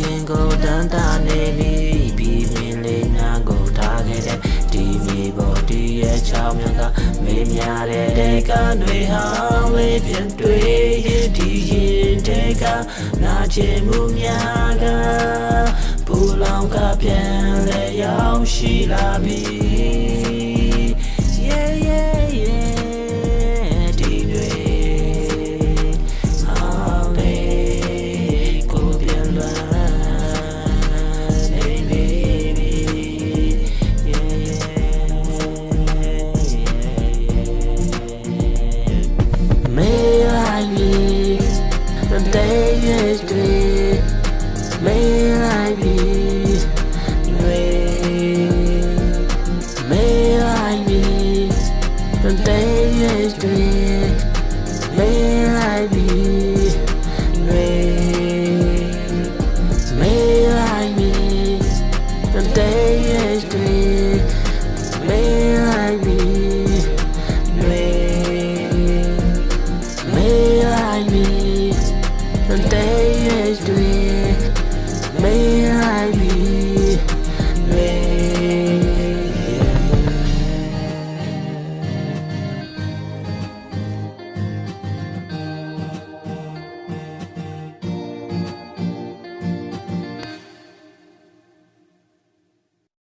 ရင်ကိုတန်တာနေပြီပြီးပင်လေးညာကိုထားခဲ့တဲ့ဒီမြေပေါ်ဒီရဲ့ချောင်းများကမေးများတဲ့တေကတွေဟောင်းလေးပြန်တွေ့ရင်ဒီရင်တေကနာချင်မှုများကပူလောင်ကပြန်လဲရောက်ရှိလာပြီ The day is great, may I be